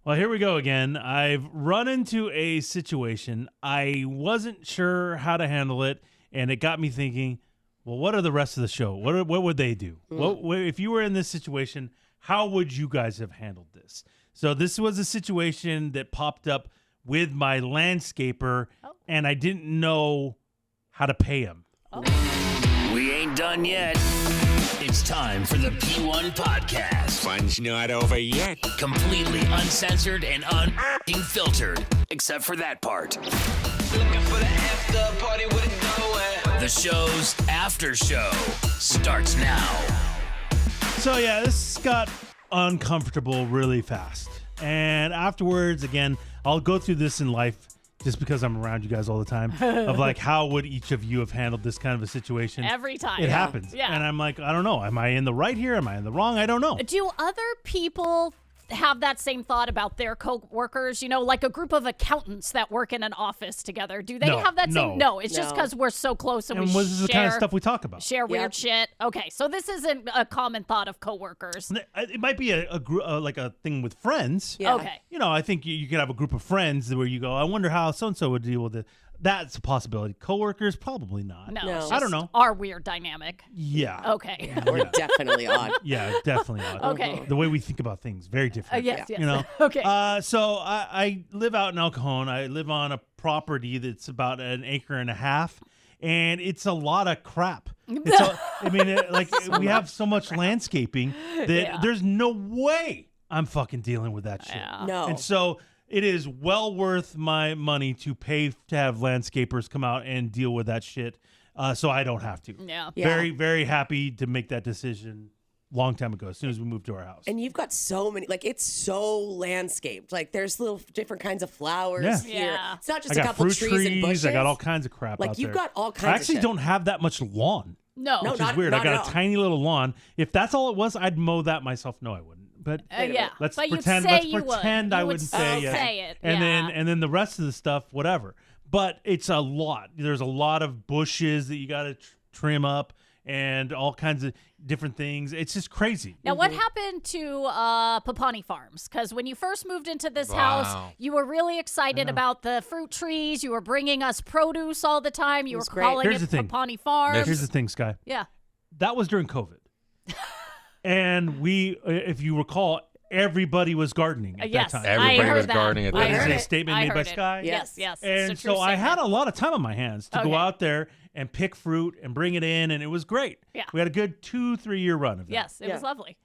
Well, here we go again. I've run into a situation. I wasn't sure how to handle it, and it got me thinking, well, what are the rest of the show? What would they do? What if you were in this situation, how would you guys have handled this? So this was a situation that popped up with my landscaper, and I didn't know how to pay him. We ain't done yet. It's time for the P1 podcast. Fun's not over yet. Completely uncensored and unfiltered, except for that part. Looking for the after party with it going. The show's after show starts now. So yeah, this got uncomfortable really fast. And afterwards, again, I'll go through this in life just because I'm around you guys all the time, of like, how would each of you have handled this kind of a situation? Every time. It happens. Yeah. And I'm like, I don't know. Am I in the right here? Am I in the wrong? I don't know. Do other people have that same thought about their co-workers? You know, like a group of accountants that work in an office together. Do they No, have that same? no. No, it's just because we're so close and And we this is the kind of share- stuff we talk about. share weird shit. Okay, so this isn't a common thought of coworkers. It might be a like a thing with friends. Yeah. Okay. You know, I think you could have a group of friends where you go, I wonder how so-and-so would deal with it. That's a possibility. Coworkers, probably not. No, No. it's I don't just know. Our weird dynamic. Yeah. Okay. We're definitely odd. Yeah, definitely odd. Okay. The way we think about things, very different. Yes, yes. You know? Okay. So I live out in El Cajon. I live on a property that's about 1.5 acres. And it's a lot of crap. We have so much landscaping that there's no way I'm fucking dealing with that shit. Yeah. No. And so it is well worth my money to pay to have landscapers come out and deal with that shit, so I don't have to. Yeah. Yeah. Very, very happy to make that decision long time ago, as soon as we moved to our house. And you've got so many, like, it's so landscaped. Like, there's little different kinds of flowers Yeah. here. Yeah. It's not just I a got couple fruit trees and bushes. I got all kinds of crap Like, out you've there. got all kinds I of actually shit. don't have that much lawn, No. No, which not- is weird. not I got at a all. tiny little lawn. If that's all it was, I'd mow that myself. No, I wouldn't. But Yeah. let's but pretend. You'd say Let's you pretend would. I You wouldn't would say it. say it. And yeah. then the rest of the stuff, whatever. But it's a lot. There's a lot of bushes that you got to trim up, and all kinds of different things. It's just crazy. Now, what happened to Papani Farms? Because when you first moved into this house, you were really excited about the fruit trees. You were bringing us produce all the time. You were was great. calling Here's it the thing. Papani Farms. Here's the thing, Sky. Yeah. That was during COVID. And we, if you recall, everybody was gardening at Yes, that time. I Everybody heard was that. gardening at I that That is heard time. a it. statement I made by heard it. Sky. Yes, yes. And it's a true so I had statement. a lot of time on my hands to Okay. go out there and pick fruit and bring it in, and it was great. Yeah. We had a good 2-3 year run of that. Yes, it was Yeah. lovely.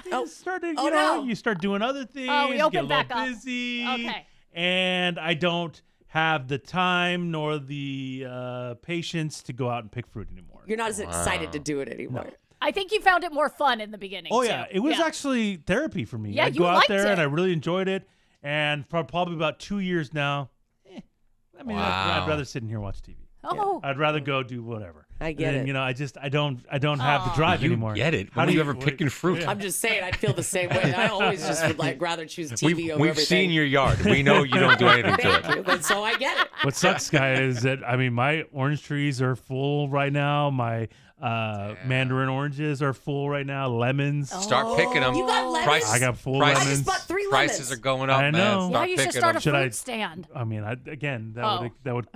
Things started, Oh, no. you start doing other things. we you get a opened little back up. busy. Okay. And I don't have the time nor the patience to go out and pick fruit anymore. You're not as excited to do it anymore. I think you found it more fun in the beginning. Oh too. yeah, it was actually therapy for me. Yeah, I'd you go out liked there and it. I really enjoyed it. And for probably about 2 years now, I'd rather sit in here and watch TV. Oh, I'd rather go do whatever. I get And, it. I don't have the drive You anymore. get it. How When do you ever picking fruit? I'm just saying, I'd feel the same way. I always just would like rather choose TV over We've everything. seen your yard. We know you don't do anything to Thank it. you. But so I get it. What sucks, guy, is that my orange trees are full right now. My mandarin oranges are full right now. Lemons. Start picking them. You got lemons? Prices, I got full prices, I lemons. just bought 3 lemons. Prices are going up, I know. man. yeah. Start You should picking start them. a Should I- fruit stand. That would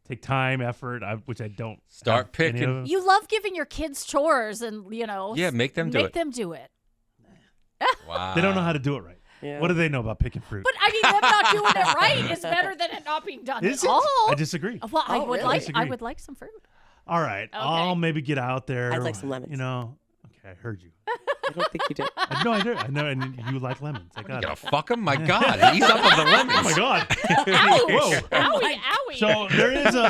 take time, effort, which I don't. Start have any picking. of. You love giving your kids chores, and Yeah, make them do it. Make them do it. Wow. They don't know how to do it right. Yeah. What do they know about picking fruit? But I mean, them not doing it right is better than it not being done Is at it? all. I disagree. Well, I Oh, would really? like. I Disagree. would like some fruit. All right, I'll maybe get out there. I'd like some lemons. Okay, I heard you. I don't think you did. No, I do. I know, and you like lemons. I You got gotta it. fuck them? My God. Ease up on the lemons. Oh my God. Owie, Whoa. owie. So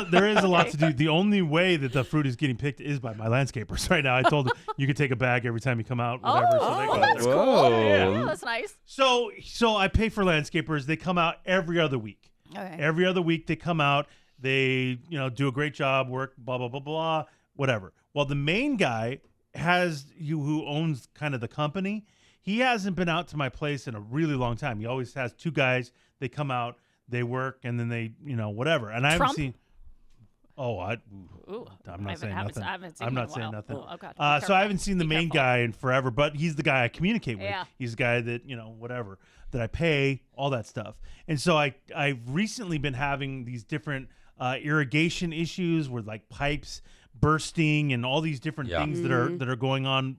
there is a lot to do. The only way that the fruit is getting picked is by my landscapers right now. I told them you could take a bag every time you come out, whatever. so they go out that's there. cool. Whoa. Yeah, that's nice. So I pay for landscapers. They come out every other week. Okay. Every other week they come out. They do a great job, work, blah blah blah blah, whatever. Well, the main guy who owns kind of the company. He hasn't been out to my place in a really long time. He always has 2 guys. They come out, they work, and then they whatever. And I haven't Trump? seen. Oh, Ooh, I'm not saying haven't- nothing. I haven't seen I'm him not in a saying while. nothing. Oh, God. Be So I careful. haven't seen the Be main careful. guy in forever, but he's the guy I communicate with. Yeah. He's the guy that, whatever, that I pay, all that stuff. And so I've recently been having these different irrigation issues with like pipes bursting and all these different things that are going on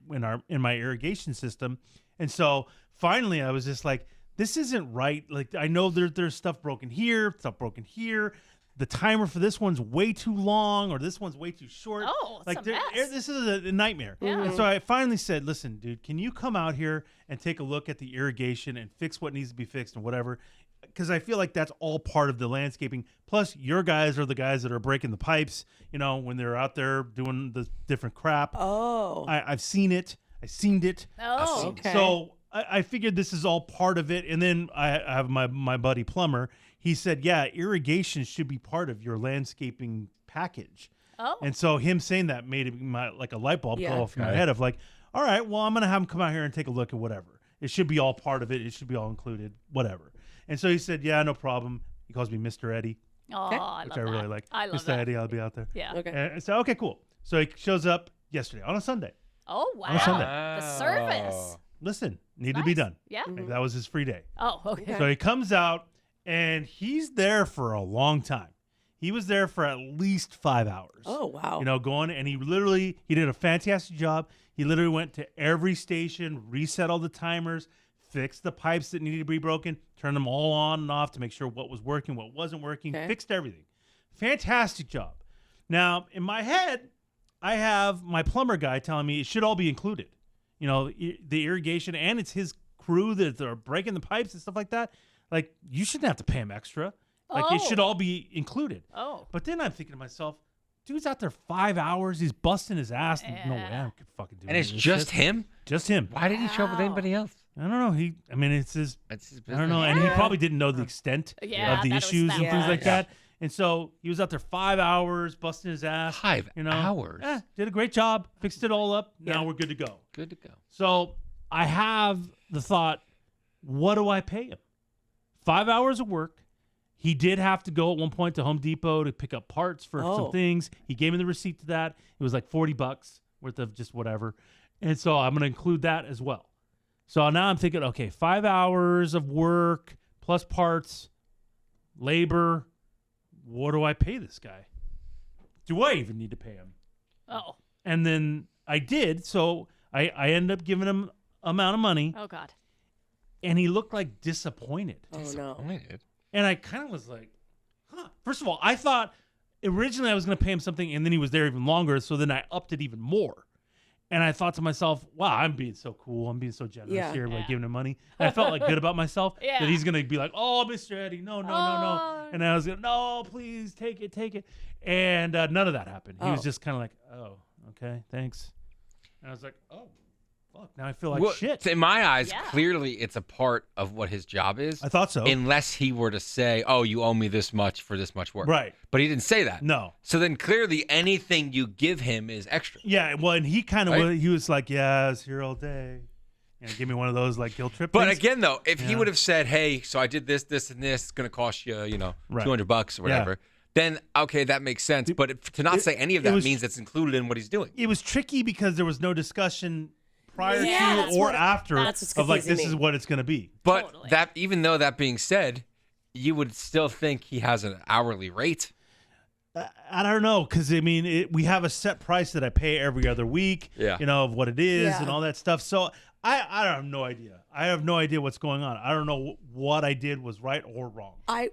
in my irrigation system. And so finally I was just like, this isn't right. Like, I know there's stuff broken here, stuff broken here. The timer for this one's way too long, or this one's way too short. Oh, it's like a mess. this is a nightmare. Yeah. And so I finally said, listen, dude, can you come out here and take a look at the irrigation and fix what needs to be fixed and whatever? Because I feel like that's all part of the landscaping. Plus, your guys are the guys that are breaking the pipes, when they're out there doing the different crap. Oh. I've seen it. I've seen it. Oh, Okay. So I figured this is all part of it. And then I have my buddy plumber. He said, yeah, irrigation should be part of your landscaping package. oh, And so him saying that made it like a light bulb Yeah. go off in my Okay. head of like, all right, well, I'm going to have him come out here and take a look at whatever. It should be all part of it. It should be all included, whatever. And so he said, yeah, no problem. He calls me Mr. Eddie, oh, I which love I really that. like. I love Mr. that. Eddie, I'll be out there. Yeah. Okay. And so, okay, cool. So he shows up yesterday on a Sunday. Oh, wow. Sunday. The service. Listen, needed to be Nice. done. Yeah. Like, that was his free day. Oh, okay. So he comes out and he's there for a long time. He was there for at least 5 hours. Oh, wow. Going, and he did a fantastic job. He literally went to every station, reset all the timers, fixed the pipes that needed to be broken, turned them all on and off to make sure what was working, what wasn't working, Okay. fixed everything. Fantastic job. Now, in my head, I have my plumber guy telling me it should all be included. The irrigation, and it's his crew that are breaking the pipes and stuff like that. Like, you shouldn't have to pay him extra. Like, it should all be included. Oh. But then I'm thinking to myself, dude's out there 5 hours. He's busting his ass. No way I could fucking do And any it's of this just shit. him? Just him. Why didn't he show up with anybody else? I don't know. It's his. That's his I don't know. business. And he Yeah. probably didn't know the extent Yeah, of the that it was issues that and things bad. like Yeah. that. And so he was out there 5 hours, busting his ass. 5 hours? Did a great job. Fixed it all up. Now Yeah. we're good to go. Good to go. So I have the thought, what do I pay him? 5 hours of work. He did have to go at one point to Home Depot to pick up parts for some Oh. things. He gave me the receipt to that. It was like $40 worth of just whatever. And so I'm going to include that as well. So now I'm thinking, okay, 5 hours of work plus parts, labor. What do I pay this guy? Do I even need to pay him? Oh. And then I did. So I ended up giving him amount of money, Oh, God. and he looked like disappointed. Oh, no. Disappointed. And I kind of was like, huh. First of all, I thought originally I was going to pay him something, and then he was there even longer. So then I upped it even more. And I thought to myself, wow, I'm being so cool. I'm being so generous Yeah. here by Yeah. giving him money. And I felt like good about myself Yeah. that he's going to be like, oh, Mr. Eddie, no. Oh. And I was like, no, please take it. And none of that happened. He was Oh. just kind of like, oh, okay, thanks. And I was like, oh, fuck. Now I feel like Well, shit. In my eyes, Yeah. clearly it's a part of what his job is. I thought so. Unless he were to say, oh, you owe me this much for this much work. Right. But he didn't say that. No. So then clearly anything you give him is extra. Yeah, well, and he kind of Right? he was like, yeah, I was here all day. Give me one of those like guilt trip But things. again, though, if he Yeah. would have said, hey, so I did this, this, and this, it's going to cost you, Right. $200 or whatever, then, okay, that makes sense. But to not say any of it that was- means it's included in what he's doing. It was tricky because there was no discussion prior Yeah, to that's or what- after that's what's of like confusing this me. is what it's going to be. But Totally. that, even though that being said, you would still think he has an hourly rate. I don't know because I mean we have a set price that I pay every other week. Yeah. of what it is Yeah. and all that stuff. So I have no idea. I have no idea what's going on. I don't know what I did was right or wrong. I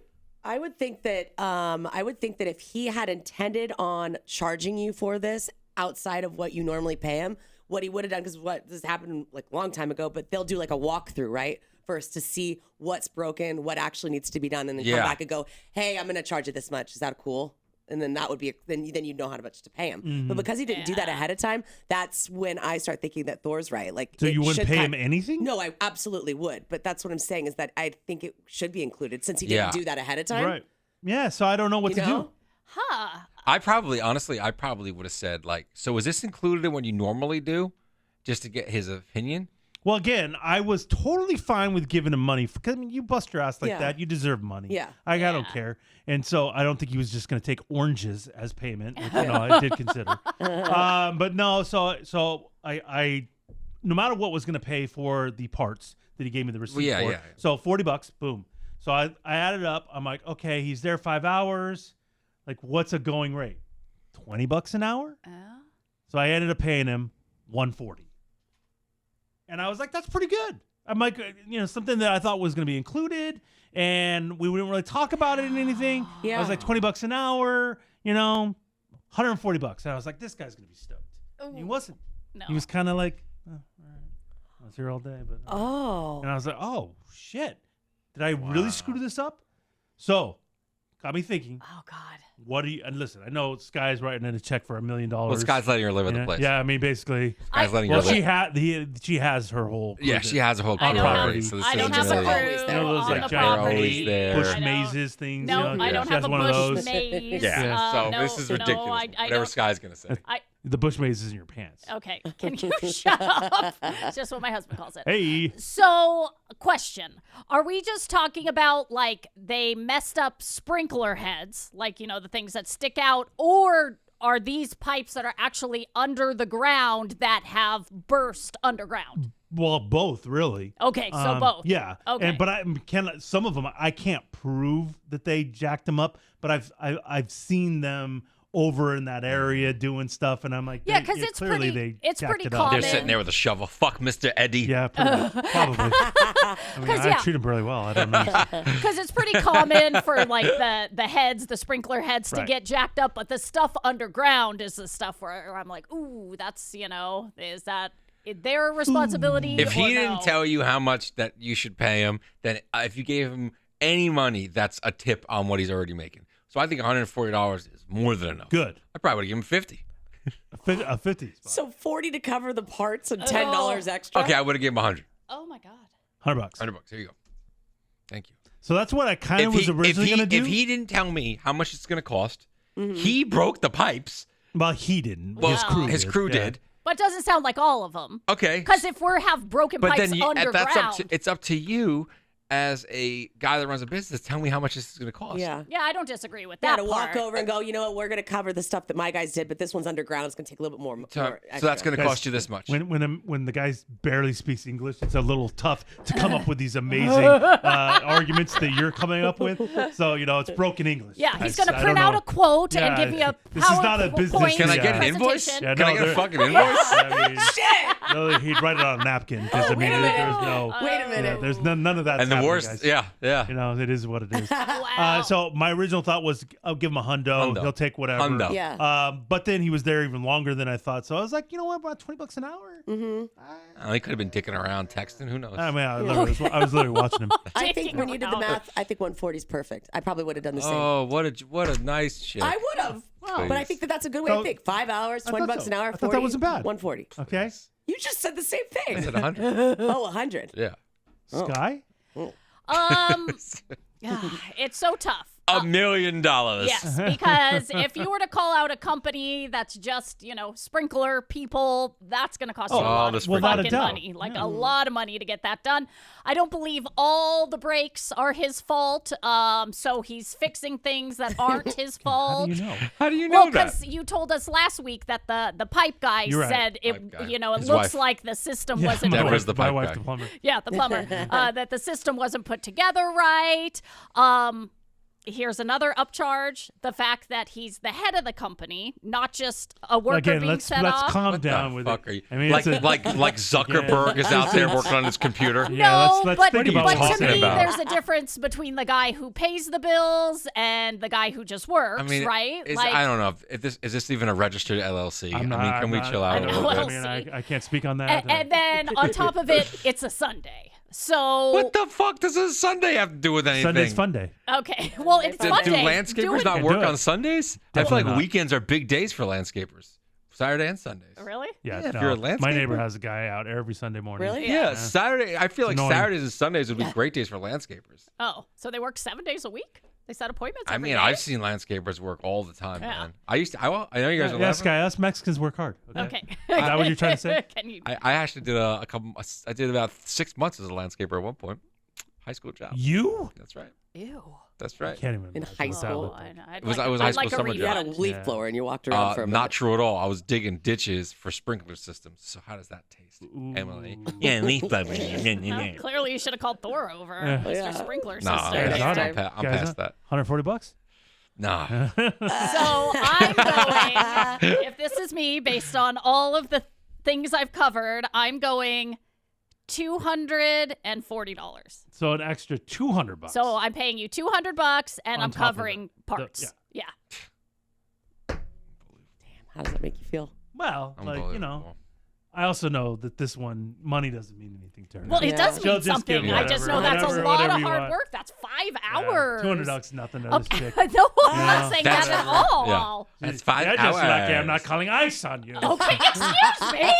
would think that if he had intended on charging you for this outside of what you normally pay him, what he would have done, because what this happened like a long time ago, but they'll do like a walkthrough, right? First to see what's broken, what actually needs to be done, and then Yeah. come back and go, hey, I'm gonna charge you this much. Is that cool? And then that would be then you'd know how much to pay him. Mm-hmm. But because he didn't do that ahead of time, that's when I start thinking that Thor's right. Like, So it you wouldn't should pay kind- him anything? No, I absolutely would. But that's what I'm saying is that I think it should be included since he Yeah. didn't do that ahead of time. Right. Yeah. So I don't know what You to know? do. Huh. I probably would have said, like, so is this included in what you normally do just to get his opinion? Well, again, I was totally fine with giving him money because I mean, you bust your ass like Yeah. that, you deserve money. Yeah. I don't care, and so I don't think he was just going to take oranges as payment, which, I did consider. But no, so I no matter what was going to pay for the parts that he gave me the receipt yeah, for. yeah. So $40, boom. So I added up. I'm like, okay, he's there 5 hours. Like, what's a going rate? $20 an hour. So I ended up paying him $140. And I was like, that's pretty good. I'm like, something that I thought was going to be included, and we wouldn't really talk about it in anything. Yeah. I was like, $20 an hour, $140. And I was like, this guy's going to be stoked. And he wasn't. No. He was kind of like, all right. I was here all day, but. Oh. And I was like, oh, shit. Did I really screw this up? So, got me thinking. Oh God. What do you? And listen, I know Sky's writing in a check for $1 million. Well, Sky's letting her live at the place. Yeah, I mean, basically. Sky's letting her Well, live. she has her whole. Yeah, she has a whole I don't property. have, So this I don't isn't have a really- always crew there. You know those, on like, the giant property. always there. Bush I know. mazes things. No, you know, I don't she have has a one of bush those. maze. Yeah, so no, this is no, ridiculous. I Whatever don't. Sky's going to say. The bush maze is in your pants. Okay, can you shut up? It's just what my husband calls it. Hey. So, question. Are we just talking about, like, they messed up sprinkler heads, like, the things that stick out, or are these pipes that are actually under the ground that have burst underground? Well, both really. Okay, so both. Yeah. Okay. But some of them I can't prove that they jacked them up, but I've seen them over in that area doing stuff, and I'm like, Yeah, 'cause it's clearly pretty- they it's jacked pretty it up. They're common. sitting there with a shovel. Fuck Mr. Eddie. Yeah, probably. I mean, 'Cause, I yeah. treat him really well. I don't know. Because it's pretty common for, like, the heads, the sprinkler heads to Right. get jacked up, but the stuff underground is the stuff where I'm like, ooh, that's, is that their responsibility? If he or didn't no? tell you how much that you should pay him, then if you gave him any money, that's a tip on what he's already making. So I think $140 is more than enough. Good. I probably would have given him 50. A 50 spot. So 40 to cover the parts and $10 extra. Okay, I would have given him 100. Oh, my God. $100. $100. Here you go. Thank you. So that's what I kind of was originally going to do. If he didn't tell me how much it's going to cost, he broke the pipes. Well, he didn't. Well, His crew did. Yeah. But it doesn't sound like all of them. Okay. Because if we have broken But pipes then underground. it's up to you as a guy that runs a business. Tell me how much this is going to cost. Yeah. Yeah, I don't disagree with Yeah, that to part. walk over and go, you know what, we're going to cover the stuff that my guys did, but this one's underground. It's going to take a little bit more. So more that's going to Guys, cost you this much. When the guy barely speaks English, it's a little tough to come up with these amazing arguments that you're coming up with. So it's broken English. Yeah, he's I going to don't print out know. a quote Yeah, and give you a this is not a business- PowerPoint Can I get an Yeah. invoice? presentation. Yeah, Can I no, get a they're- fucking invoice? I mean, no, he'd write it on a napkin because I mean, there's no. Wait a minute. There's none of that. And the worst, guys. yeah. It is what it is. Wow. So my original thought was, I'll give him a hundo. Hundo. He'll take whatever. Hundo. Yeah. But then he was there even longer than I thought. So I was like, you know what, about $20 an hour? Oh, he could have been dicking around, texting. Who knows? I mean, I was literally watching him. I think Taking when you did the around. math, I think 140 is perfect. I probably would have done the same. Oh, what a nice shit. I would have. But I think that's a good way So- to think. 5 hours, I $20 thought bucks so. an hour, I thought 40. that wasn't bad. 140. Okay, You just said the same I said thing. 100. Oh, 100. Yeah. Sky. It's so tough. $1 million. Yes, because if you were to call out a company that's just, sprinkler people, that's going to cost you a lot the of sprinkler. Without a fucking doubt. money. Like a lot of money to get that done. I don't believe all the breaks are his fault. So he's fixing things that aren't his fault. How do you know? How do you know Well, that? because you told us last week that the pipe guy You're right. said it, Pipe guy. it His looks wife. like the system wasn't my Deborah's wife, the my pipe wife, guy. the plumber. yeah, the plumber, that the system wasn't put together right. Here's another upcharge: the fact that he's the head of the company, not just a worker Again, being let's set off. calm What down the with fuck it. are you? I mean, like it's a- like Zuckerberg is out there working on his computer. Yeah, No, let's but, think about but what to we're me, talking about. there's a difference between the guy who pays the bills and the guy who just works, I mean, right? I don't know if this is this even a registered LLC. I'm not- can I'm we not- chill I out a don't little know. bit? I mean, I can't speak on that. and then on top of it, it's a Sunday. So What the fuck does a Sunday have to do with anything? Sunday's fun day. okay, well, it's Do Monday. landscapers not Do work it. on Sundays? I Definitely feel like not. weekends are big days for landscapers. Saturday and Sundays. Really? Yeah, Yeah, if no, you're a my landscaper. neighbor has a guy out every Sunday morning. Really? Yeah, Saturday. I feel like annoying. Saturdays and Sundays would be great days for landscapers. Oh, so they work 7 days a week? They set appointments. I every mean, day. I've seen landscapers work all the time, Yeah. man. I know you guys are Yeah, laughing. Sky, us Mexicans work hard. Okay. Is that what you're trying to say? Can you? I actually did I did about 6 months as a landscaper at one point. High school job. You? That's right. Ew. That's right. Can't even In imagine high what that school. looked Oh, like. I'd It was- like, it was high I'd like school a summer You had a refund. leaf Yeah. blower and you walked around for a minute. Not true at all. I was digging ditches for sprinkler systems. So how does that taste, Emily? Yeah, leaf blower. Well, clearly, you should have called Thor over, Yeah. Mr. Yeah. Sprinkler Nah, System. Guys, Yeah. on it? I'm Guys, past on? that. $140? Nah. So I'm going, if this is me, based on all of the things I've covered, I'm going $240. So an extra $200. So I'm paying you $200 and On I'm top of covering the- parts. Yeah. How does that make you feel? well, like, you know, Unbelievable. I also know that this one, money doesn't mean anything to her. Well, it Yeah. does She'll mean just give something. I just know that's a whatever- lot of whatever you hard want. work. That's 5 Yeah, hours. $200 nothing to Okay. this chick. No, I'm not Yeah. saying That's- that at all. Yeah. That's 5 Yeah, hours. just like I'm not calling ice on you. Okay, excuse me.